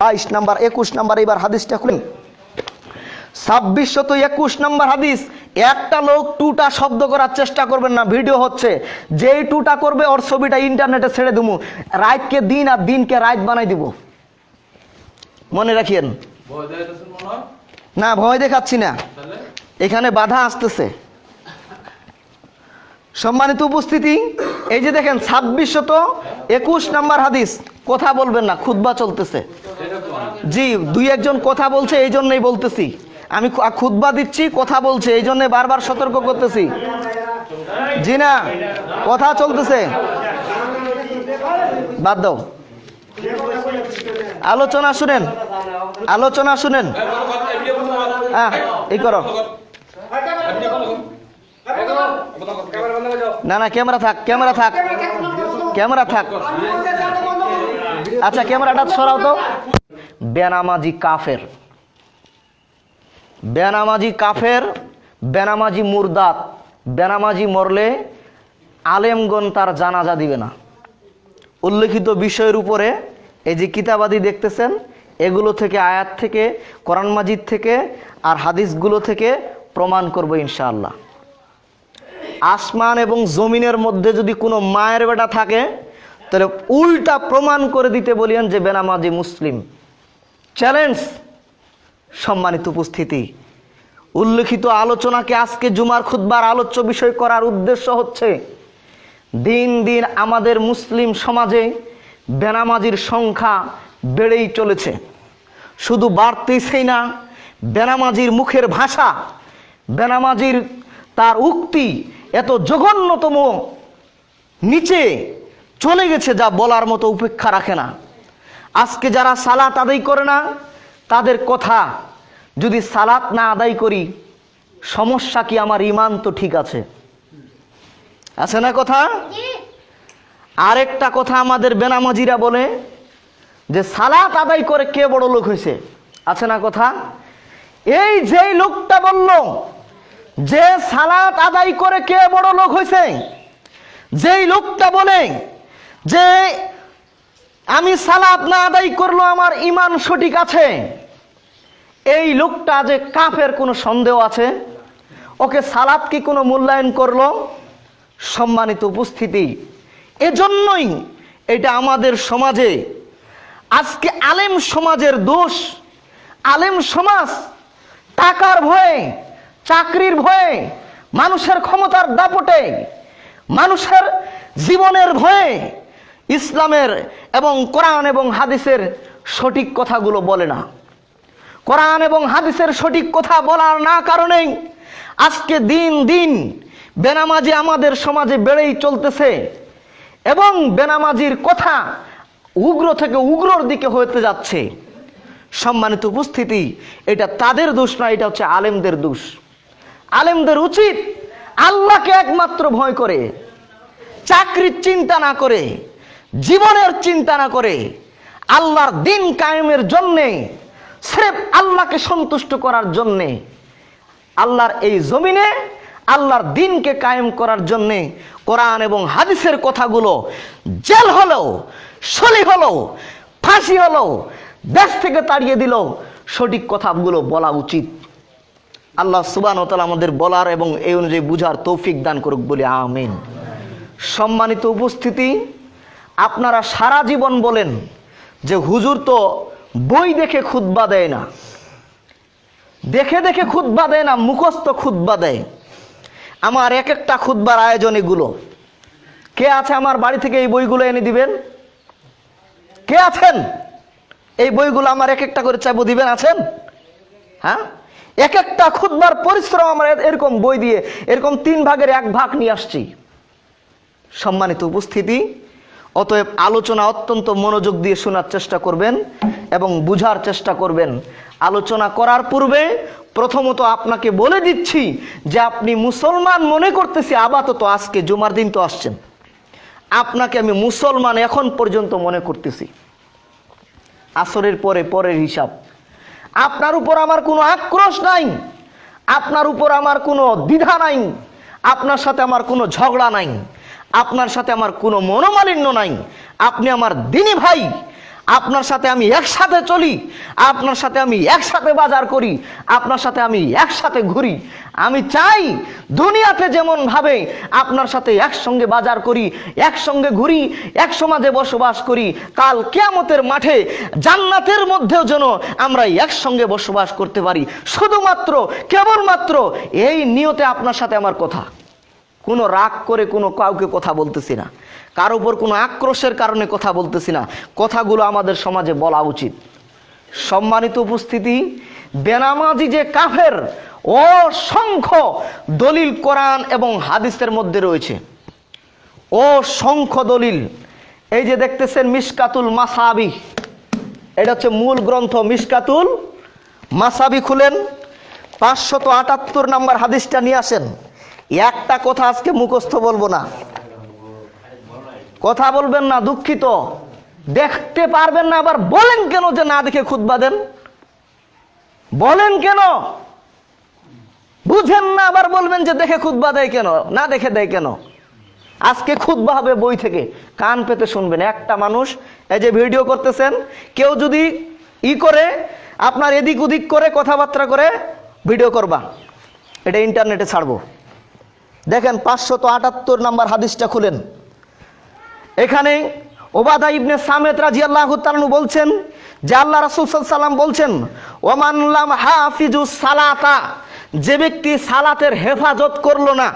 22 number 21 number এবার হাদিসটা খুলেন 2621 নাম্বার হাদিস। একটা লোক টুটা শব্দ করার চেষ্টা করবেন না, ভিডিও হচ্ছে। যেই টুটা করবে ওর ছবিটা ইন্টারনেটে ছেড়ে দেবো, রাতকে দিন আর দিনকে রাত বানাই দিব, মনে রাখিয়েন। না ভয় দেখাচ্ছি না, এখানে বাধা আসতেছে। সম্মানিত উপস্থিতি, এই যে দেখেন 2621 নাম্বার হাদিস। কথা বলবেন না, খুতবা চলতেছে। জি, দুই একজন কথা বলছে, এই জন্যই বলতেছি। আমি খুতবা দিচ্ছি, কথা বলছে, এই জন্য বারবার সতর্ক করতেছি। জি না, কথা চলতেছে, বাদ দাও। আলোচনা শুনেন, আলোচনা শুনেন। হ্যাঁ, এই করো। না না, ক্যামেরা থাক, ক্যামেরা থাক, ক্যামেরা থাক। আচ্ছা, ক্যামেরাটা সরাও তো। বেনামাজি কাফের, বেনামাজি কাফের, বেনামাজি মুরদাত। বেনামাজি মরলে আলেমগণ তার জানাজা দিবে না। উল্লেখিত বিষয়ের উপরে এই যে কিতাবাদি দেখতেছেন, এগুলো থেকে, আয়াত থেকে, কোরআন মাজিদ থেকে আর হাদিসগুলো থেকে প্রমাণ করব ইনশাআল্লাহ। আসমান এবং জমিনের মধ্যে যদি কোনো মায়ের বেটা থাকে, তাহলে উল্টা প্রমাণ করে দিতে বলিয়েন যে বেনামাজি মুসলিম। চ্যালেঞ্জ। সম্মানিত উপস্থিতি, উল্লেখিত আলোচনাকে আজকে জুমার খুতবার আলোচ্য বিষয় করার উদ্দেশ্য হচ্ছে, দিন দিন আমাদের মুসলিম সমাজে বেনামাজির সংখ্যা বেড়েই চলেছে। শুধু বাড়তেছেই না, বেনামাজির মুখের ভাষা, বেনামাজির তার উক্তি এত জঘন্যতম নিচে চলে গেছে, যা বলার মতো উপেক্ষা রাখে না। আজকে যারা সালাত আদায় করে না, তাদের কথা, যদি সালাত না আদায় করি সমস্যা কি? আমার ইমান তো ঠিক আছে, আছে না কথা? আরেকটা কথা আমাদের বেনামাজিরা বলে যে সালাত আদায় করে কে বড় লোক হয়েছে, আছে না কথা? এই যেই লোকটা বলল যে সালাত আদায় করে কে বড় লোক হয়েছে, যেই লোকটা বলে যে আমি সালাত না আদায় করলো আমার ইমান সঠিক আছে, এই লোকটা যে কাফের কোনো সন্দেহ আছে? ওকে সালাত কি কোনো মূল্যায়ন করলো? সম্মানিত উপস্থিতি, এজন্যই এটা আমাদের সমাজে আজকে আলেম সমাজের দোষ। আলেম সমাজ টাকার ভয়ে, চাকরির ভয়ে, মানুষের ক্ষমতার দাপটে, মানুষের জীবনের ভয়ে ইসলামের এবং কোরআন এবং হাদিসের সঠিক কথাগুলো বলে না। কোরআন এবং হাদিসের সঠিক কথা বলার না কারণেই আজকে দিন দিন বেনামাজি আমাদের সমাজে বেড়েই চলতেছে এবং বেনামাজির কথা উগ্র থেকে উগ্রর দিকে হতে যাচ্ছে। সম্মানিত উপস্থিতি, এটা তাদের দোষ না, এটা হচ্ছে আলেমদের দোষ। আলেমদের উচিত আল্লাহকে একমাত্র ভয় করে, চাকরির চিন্তা না করে, জীবনের চিন্তা না করে, আল্লাহর দিন কায়েমের জন্যে, স্রেফ আল্লাহকে সন্তুষ্ট করার জন্যে, আল্লাহর এই জমিনে আল্লাহর দিনকে কায়েম করার জন্যে কোরআন এবং হাদিসের কথাগুলো জেল হলো, সলি হলো, ফাঁসি হলো, দেশ থেকে তাড়িয়ে দিল, সঠিক কথাগুলো বলা উচিত। আল্লাহ সুবহানাহু ওয়া তাআলা আমাদের বলার এবং এই অনুযায়ী বুঝার তৌফিক দান করুক বলে আমিন। সম্মানিত উপস্থিতি, আপনারা সারা জীবন বলেন যে হুজুর তো বই দেখে খুতবা দেয় না, দেখে দেখে খুতবা দেয় না, মুখস্থ খুতবা দেয়। আমার এক একটা খুতবার আয়োজন এগুলো। কে আছে আমার বাড়ি থেকে এই বইগুলো এনে দিবেন? কে আছেন? এই বইগুলো আমার এক একটা করে চাইবো, দিবেন? আছেন? হ্যাঁ, এক একটা খুতবার পরিশ্রম আমরা এরকম বই দিয়ে এরকম 3 ভাগের 1 ভাগ নিয়ে আসছি। সম্মানিত উপস্থিতি, অতএব আলোচনা অত্যন্ত মনোযোগ দিয়ে শোনার চেষ্টা করবেন এবং বুঝার চেষ্টা করবেন। আলোচনা করার পূর্বে প্রথমত আপনাকে বলে দিচ্ছি যে আপনি মুসলমান মনে করতেছি আপাতত, আজকে জুমার দিন তো আসছেন, আপনাকে আমি মুসলমান এখন পর্যন্ত মনে করতেছি। আসরের পরে পরের হিসাব। আপনার উপর আমার কোনো আক্রোশ নাই, আপনার উপর আমার কোনো দ্বিধা নাই, আপনার সাথে আমার কোনো ঝগড়া নাই, আপনার সাথে আমার কোনো মনোমালিন্য নাই। আপনি আমার দিনী ভাই, আপনার সাথে আমি একসাথে চলি, আপনার সাথে আমি একসাথে বাজার করি, আপনার সাথে আমি একসাথে ঘুরি। আমি চাই দুনিয়াতে যেমন ভাবে আপনার সাথে একসঙ্গে বাজার করি, একসঙ্গে ঘুরি, এক সমাজে বসবাস করি, কাল কিয়ামতের মাঠে জান্নাতের মধ্যেও যেন আমরা একসঙ্গে বসবাস করতে পারি। শুধুমাত্র কেবলমাত্র এই নিয়তে আপনার সাথে আমার কথা। কোনো রাগ করে কোনো কাউকে কথা বলতেছি না, কার উপর কোনো আক্রোশের কারণে কথা বলতেছি না। কথাগুলো আমাদের সমাজে বলা উচিত। সম্মানিত উপস্থিতি, বেনামাজি যে কাফের অসংখ্য দলিল কোরআন এবং হাদিসের মধ্যে রয়েছে, অসংখ্য দলিল। এই যে দেখতেছেন মিশকাতুল মাসাবি, এটা হচ্ছে মূল গ্রন্থ মিশকাতুল মাসাবি। খুলেন 578 নম্বর হাদিসটা নিয়ে আসেন। একটা কথা আজকে মুখস্থ বলবো না, কথা বলবেন না, দুঃখিত। দেখতে পারবেন না, আবার বলেন কেন যে না দেখে খুতবা দেন? বলেন কেন? বুঝেন না, আবার বলবেন যে দেখে খুতবা দেয় কেন, না দেখে দেয় কেন? আজকে খুতবা হবে বই থেকে, কান পেতে শুনবেন। একটা মানুষ এই যে ভিডিও করতেছেন, কেউ যদি করে আপনার এদিক ওদিক করে কথাবার্তা করে ভিডিও করবা, এটা ইন্টারনেটে ছাড়বো। দেখেন 578 নম্বর হাদিসটা খুলেন। এখানে ওবাদা ইবনে সামেত রাদিয়াল্লাহু তাআলা বলছেন যে আল্লাহ রাসূল সাল্লাল্লাহু আলাইহি ওয়াসাল্লাম বলছেন, ওমান লাম হাফিজুস সালাতা, যে ব্যক্তি সালাতের হেফাজত করলো না।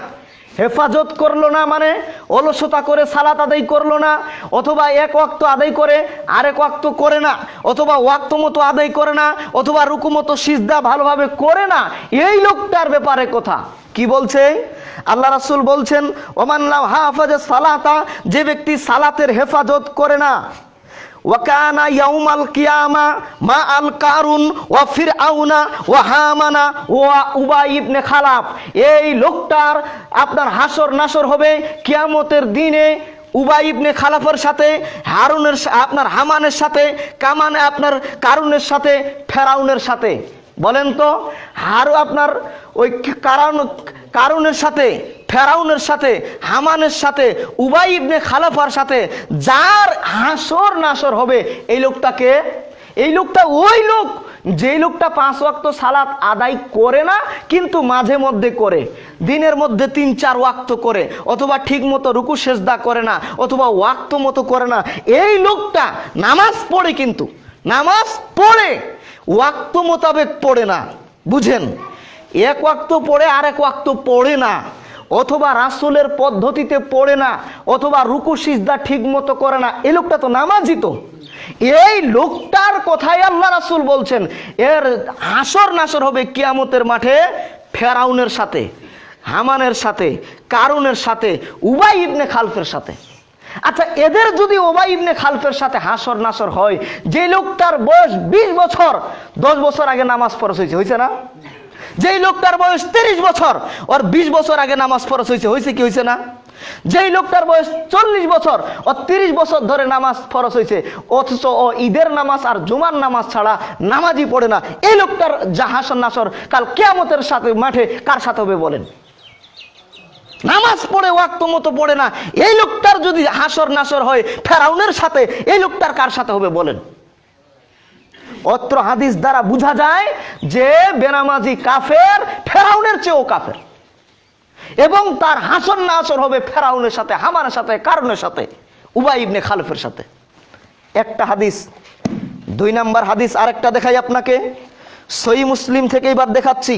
হেফাজত করলো না মানে অলসতা করে সালাত আদায় করলো না, অথবা এক ওয়াক্ত আদায় করে আরেক ওয়াক্ত করে না, অথবা ওয়াক্ত মতো আদায় করে না, অথবা রুকু মতো সিজদা ভালোভাবে করে না, এই লোকটার ব্যাপারে কথা। কি বলছে আল্লাহ রাসূল? বলছেন ওমান লাম হাফাজাস সালাতা, যে ব্যক্তি সালাতের হেফাজত করে না। ওয়াকানা ইয়াউমাল কিয়ামা মা আল কারুন ওয়া ফিরআউনা ওয়া হামানা ওয়া উবাই ইবনে খালাফ, এই লোকটার আপনার হাসর নাসর হবে কিয়ামতের দিনে উবাই ইবনে খালাফের সাথে, হারুনের আপনার হামানের সাথে, কামানে আপনার কারুনের সাথে, ফেরাউনের সাথে। বলেন তো, আপনার ওই কারুনের সাথে, ফেরাউনের সাথে, হামানের সাথে, উবাই ইবনে খালাফার সাথে যার হাসর নাসর হবে, এই লোকটাকে, এই লোকটা ওই লোক যে লোকটা 5 ওয়াক্ত সালাত আদায় করে না, কিন্তু মাঝে মধ্যে করে, দিনের মধ্যে 3-4 ওয়াক্ত করে, অথবা ঠিক মতো রুকু সেজদা করে না, অথবা ওয়াক্ত মতো করে না। এই লোকটা নামাজ পড়ে, কিন্তু নামাজ পড়ে ওয়াক্ত মোতাবেক পড়ে না। বুঝেন, এক ওয়াক্ত পড়ে আরেক ওয়াক্ত পড়ে না, অথবা রাসূলের পদ্ধতিতে পড়ে না, অথবা রুকু সিজদা ঠিক মতো করে না, এই লোকটা তো নামাজি। তো এই লোকটার কথাই আল্লাহ রাসূল বলছেন, এর হাসর নাসর হবে কিয়ামতের মাঠে ফেরাউনের সাথে, হামানের সাথে, কারুনের সাথে, উবাই ইবনে খালফের সাথে। আচ্ছা, এদের যদি উবাই ইবনে খালফের সাথে হাসর নাসর হয়, যে লোকটার বয়স 20 বছর, 10 বছর আগে নামাজ ফরজ হয়েছে না? যেই লোকটার বয়স 30 বছর, ওর 20 বছর আগে নামাজ ফরজ হয়েছে কি হয়েছে না? যেই লোকটার বয়স 40 বছর, ওর 30 বছর ধরে নামাজ ফরজ হয়েছে, অথচ ও ঈদের নামাজ আর জুমার নামাজ ছাড়া নামাজই পড়ে না। এই লোকটার হাসর নাসর কাল কিয়ামতের সাথে মাঠে কার সাথে হবে বলেন? নামাজ পড়ে ওয়াক্ত মতো পড়ে না, এই লোকটার যদি হাসর নাসর হয় ফেরাউনের সাথে, এই লোকটার কার সাথে হবে বলেন? অত্র হাদিস দ্বারা বোঝা যায় যে বেনামাজি কাফের, ফেরাউনের চেয়েও কাফের, এবং তার হাসর নাসর হবে ফেরাউনের সাথে, হামানের সাথে, কারুনের সাথে, উবাই ইবনে খালফের সাথে। একটা হাদিস। 2 নম্বর হাদিস আরেকটা দেখাই আপনাকে, সহিহ মুসলিম থেকে এবার দেখাচ্ছি।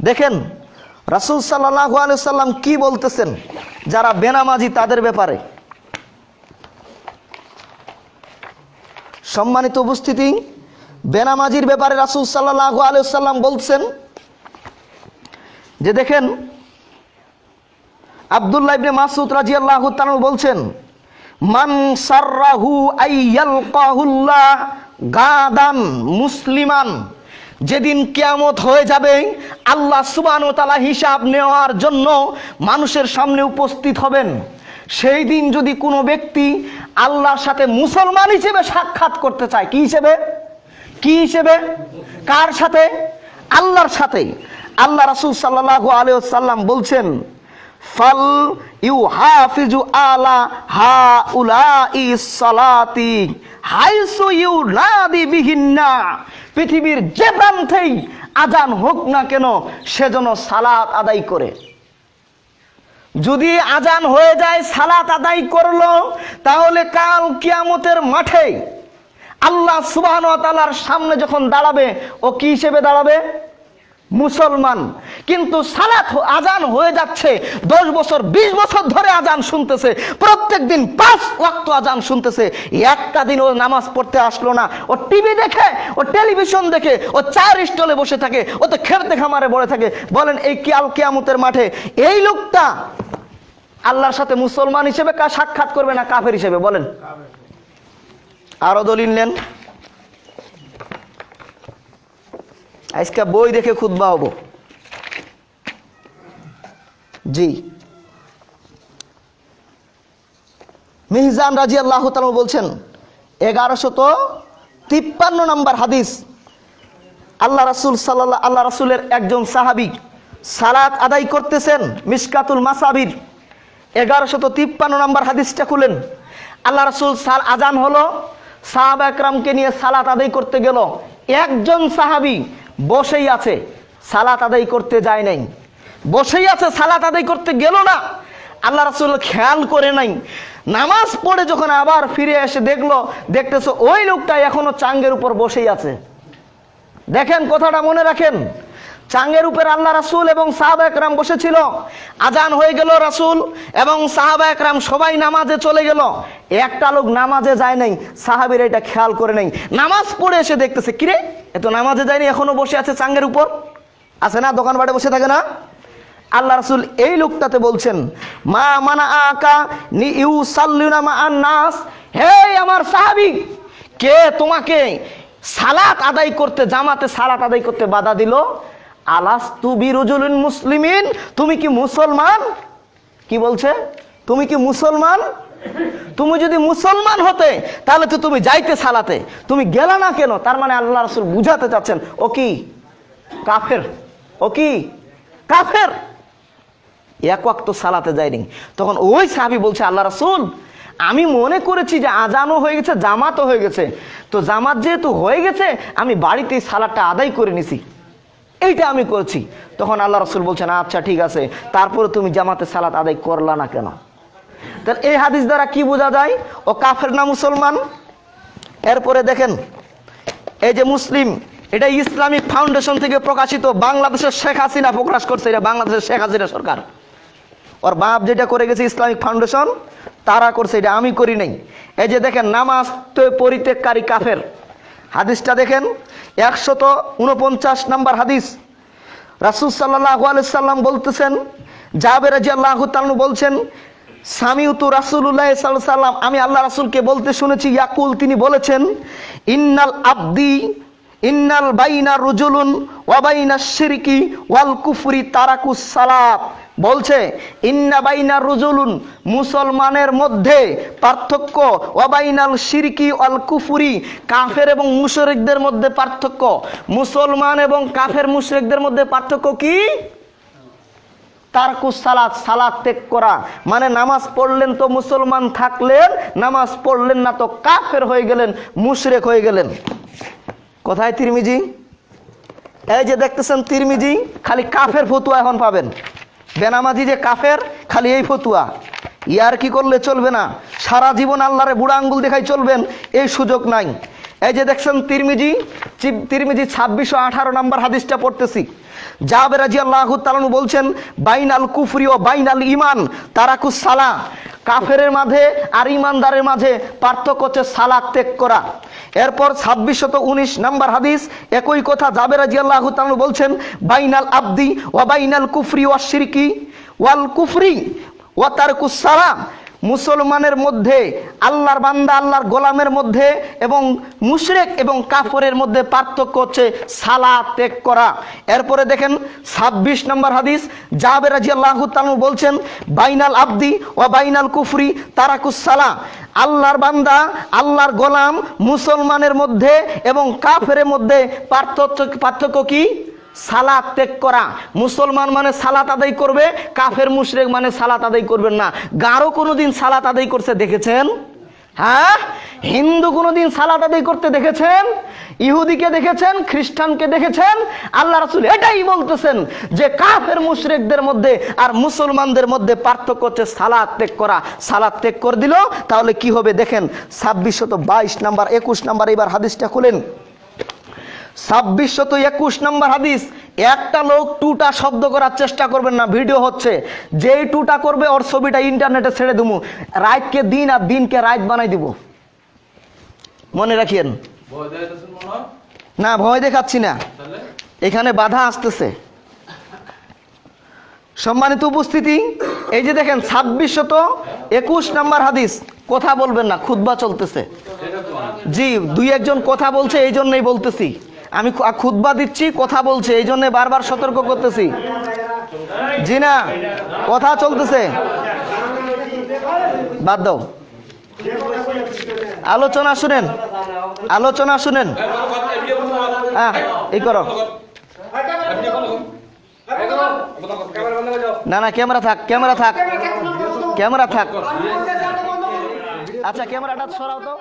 দেখেন রাসূল সাল্লাল্লাহু আলাইহি ওয়াসাল্লাম কি বলতেছেন যারা বেনামাজি তাদের ব্যাপারে। সম্মানিত উপস্থিতি, বেনামাজির ব্যাপারে রাসূল সাল্লাল্লাহু আলাইহি ওয়াসাল্লাম বলছেন যে, দেখেন আব্দুল্লাহ ইবনে মাসউদ রাদিয়াল্লাহু তাআলা বলছেন, মান সাররাহু আইয়ালকাহুল্লাহ গাদান মুসলিমান, যেদিন কিয়ামত হয়ে যাবে, আল্লাহ সুবহানাহু ওয়া তাআলা হিসাব নেওয়ার জন্য মানুষের সামনে উপস্থিত হবেন, সেই দিন যদি কোনো ব্যক্তি আল্লাহর সাথে মুসলমান হিসেবে সাক্ষাৎ করতে চায়, কি হিসেবে? কি হিসেবে? কার সাথে? আল্লাহর সাথে। আল্লাহ রাসূল সাল্লাল্লাহু আলাইহি ওয়াসাল্লাম বলছেন, ফাল ইউহাফিজু আলা হাউলাই সালাতি হাইসু ইউনাদি বিহিন্না, পৃথিবীর যে প্রান্তেই আজান হোক না কেন সেজন্য সালাত আদায় করে। যদি আজান হয়ে যায় সালাত আদায় করলো, তাহলে কাল কিয়ামতের মাঠে আল্লাহ সুবহানাহু ওয়া তাআলার সামনে যখন দাঁড়াবে, ও কি হিসেবে দাঁড়াবে? মুসলমান। কিন্তু সালাত আজান হয়ে যাচ্ছে, 10 বছর 20 বছর ধরে আজান শুনতেছে, প্রত্যেক দিন 5 ওয়াক্ত আজান শুনতেছে, একটা দিন ও নামাজ পড়তে আসলো না। ও টিভি দেখে, ও টেলিভিশন দেখে, ও চার স্টলে বসে থাকে, ও তো খেতে খামারে বসে থাকে। বলেন এই কিয়ামতের মাঠে এই লোকটা আল্লাহর সাথে মুসলমান হিসেবে সাক্ষাৎ করবে না কাফের হিসেবে? বলেন। আরো দলিল নেন। আজকে বই দেখে খুতবা হবো। জি, মিহজান রাদিয়াল্লাহু তাআলা বলছেন 1153 নম্বর হাদিস, আল্লাহ রাসূলের একজন সাহাবী সালাত আদায় করতেছেন। মিশকাতুল মাসাবির 1153 নম্বর হাদিসটা খুলেন। আল্লাহ রাসূল আজান হলো, সাহাবা একরামকে নিয়ে সালাত আদায় করতে গেল। একজন সাহাবী বসেই আছে, সালাত আদায় করতে যায় নাই, বসেই আছে, সালাত আদায় করতে গেল না। আল্লাহ রাসূল খেয়াল করে নাই। নামাজ পড়ে যখন আবার ফিরে এসে দেখতেছে ওই লোকটা এখনো চাঙ্গের উপর বসেই আছে। দেখেন, কথাটা মনে রাখেন, চাঙ্গের উপর আল্লাহ রাসূল এবং সাহাবা একরাম বসেছিল। আজান হয়ে গেল, রাসূল এবং সাহাবা একরাম সবাই নামাজে চলে গেল, একটা লোক নামাজে যায় নাই। সাহাবীরা এটা খেয়াল করে নাই। নামাজ পড়ে এসে দেখতেছে, কিরে এত নামাজে যায়নি, এখনো বসে আছে চাঙ্গের উপর, আছে না, দোকান বাড়ি বসে থাকে না। আল্লাহ রাসূল এই লোকটাতে বলছেন, মা মানা আকা নি ইউসাল্লুনা মা'আন নাস, হে আমার সাহাবী, কে তোমাকে সালাত আদায় করতে, জামাতে সালাত আদায় করতে বাধা দিল? আলাস্তু বিরুজুলিন মুসলিমিন, তুমি কি মুসলমান? কি বলছে? তুমি কি মুসলমান? তুমি যদি মুসলমান হতে তাহলে তো তুমি যাইতে সালাতে, তুমি গেলা না কেন? তার মানে আল্লাহ রাসূল বুঝাতে চাচ্ছেন ও কি কাফের, ও কি কাফের, এক ওয়াক্ত সালাতে যায়নি। তখন ওই সাহাবী বলছে, আল্লাহ রাসূল, আমি মনে করেছি যে আজানও হয়ে গেছে, জামাতও হয়ে গেছে, তো জামাত যেহেতু হয়ে গেছে আমি বাড়িতেই সালাতটা আদায় করে নিছি, এইটা আমি করছি। তখন আল্লাহ রাসূল বলছেন, আচ্ছা ঠিক আছে, তারপরে তুমি জামাতে সালাত আদায় করলা না কেন? তাহলে এই হাদিস দ্বারা কি বোঝা যায়? ও কাফের না মুসলমান? এরপরে দেখেন, এই যে মুসলিম, এটা ইসলামিক ফাউন্ডেশন থেকে প্রকাশিত, বাংলাদেশের শেখ হাসিনা প্রকাশ করছে, এটা বাংলাদেশের শেখ হাসিনা সরকার, ওর বাপ যেটা করে গেছে ইসলামিক ফাউন্ডেশন, তারা করছে, এটা আমি করি নাই। এই যে দেখেন, নামাজ তো পরিত্যাগকারী কাফের, হাদিসটা দেখেন 149 নম্বর হাদিস। রাসূল সাল্লাল্লাহু আলাইহি সাল্লাম বলতেছেন, জাবের রাদিয়াল্লাহু তাআলা বলছেন, সামিউতু রাসূলুল্লাহ সাল্লাল্লাহু আলাইহি সাল্লাম, আমি আল্লাহ রাসূলকে বলতে শুনেছি, ইয়াকুল, তিনি বলেছেন, ইন্নাল বাইনা রুজুলুন ওয়া বাইনাশ শিরকি ওয়াল কুফরি তারাকুস সালাত, বলছে ইন্না বাইনা রুজুলুন, মুসলমানের মধ্যে পার্থক্য, ওয়া বাইনাল শিরকি ওয়াল কুফরি, কাফের এবং মুশরিকদের মধ্যে পার্থক্য। মুসলমান এবং কাফের মুশরিকদের মধ্যে পার্থক্য কি? তারকুস সালাত, সালাত ত্যাগ করা। মানে নামাজ পড়লেন তো মুসলমান থাকলেন, নামাজ পড়লেন না তো কাফের হয়ে গেলেন, মুশরিক হয়ে গেলেন। কোথায় তিরমিজি? এই যে দেখতেছেন তিরমিজি, খালি কাফের ফতুয়া এখন পাবেন। বেনামাজি যে কাফের, খালি এই ফতুয়া। ইয়ার কি করলে চলবে না, সারা জীবন আল্লাহরে বুড়া আঙ্গুল দেখাই চলবেন, এই সুযোগ নাই। এই যে দেখছেন তিরমিজি 2618 নম্বর হাদিসটা পড়তেছি। জাবের রাদিয়াল্লাহু তাআলা বলছেন, বাইনাল কুফরি ও বাইনাল ঈমান তারাকুস সালাহ, কাফেরের মাঝে আর ঈমানদারের মাঝে পার্থক্য হচ্ছে সালাত ত্যাগ করা। এরপর 2619 নম্বর হাদিস, একই কথা জাবের রাদিয়াল্লাহু তাআলা বলছেন, বাইনাল আবদি ওয়া বাইনাল কুফরি ওয়াশ শিরকি ওয়াল কুফরি ওয়া তারকুস সালাহ, মুসলমানের মধ্যে, আল্লাহর বান্দা আল্লাহর গোলামের মধ্যে এবং মুশরিক এবং কাফেরের মধ্যে পার্থক্য হচ্ছে সালাত ত্যাগ করা। এরপরে দেখেন 26 নম্বর হাদিস, জাবের রাদিয়াল্লাহু তাআলা বলছেন, বাইনাল আবদি ওয়া বাইনাল কুফরি তারাকুস সালাহ, আল্লাহর বান্দা আল্লাহর গোলাম মুসলমানের মধ্যে এবং কাফেরের মধ্যে পার্থক্য কি? সালাত ত্যাগ করা। মুসলমান মানে সালাত আদায় করবে, কাফের মুশরিক মানে সালাত আদায় করবেন না। গারো কোনোদিন সালাত আদায় করতে দেখেছেন? হ্যাঁ, হিন্দু কোনোদিন সালাত আদায় করতে দেখেছেন? ইহুদিকে দেখেছেন? খ্রিস্টানকে দেখেছেন? আল্লাহ রাসূল এটাই বলতেছেন যে কাফের মুশরিকদের মধ্যে আর মুসলমানদের মধ্যে পার্থক্য হচ্ছে সালাত ত্যাগ করা। সালাত ত্যাগ করে দিল তাহলে কি হবে দেখেন, 2622 নাম্বার 21 নাম্বার এবার হাদিসটা খুলেন। 2621 নাম্বার হাদিস। একটা লোক টুটা শব্দ করার চেষ্টা করবেন না, ভিডিও হচ্ছে। যেই টুটা করবে ওর ছবিটা ইন্টারনেটে ছেড়ে দেবো, রাতকে দিন আর দিনকে রাত বানাই দিব, মনে রাখিয়েন। না, ভয় দেখাচ্ছি না, এখানে বাধা আসতেছে। সম্মানিত উপস্থিতি, এই যে দেখেন 2621 নাম্বার হাদিস। কথা বলবেন না, খুতবা চলতেছে। জি, দুই একজন কথা বলছে, এই জন্যই বলতেছি। আমি খুতবা দিচ্ছি, কথা বলছে, এই জন্য বারবার সতর্ক করতেছি। জি না, কথা চলতেছে, বাদ দাও। আলোচনা শুনেন, আলোচনা শুনেন। হ্যাঁ, এই করো। না না, ক্যামেরা থাক, ক্যামেরা থাক, ক্যামেরা থাক। আচ্ছা, ক্যামেরাটা সরাও তো।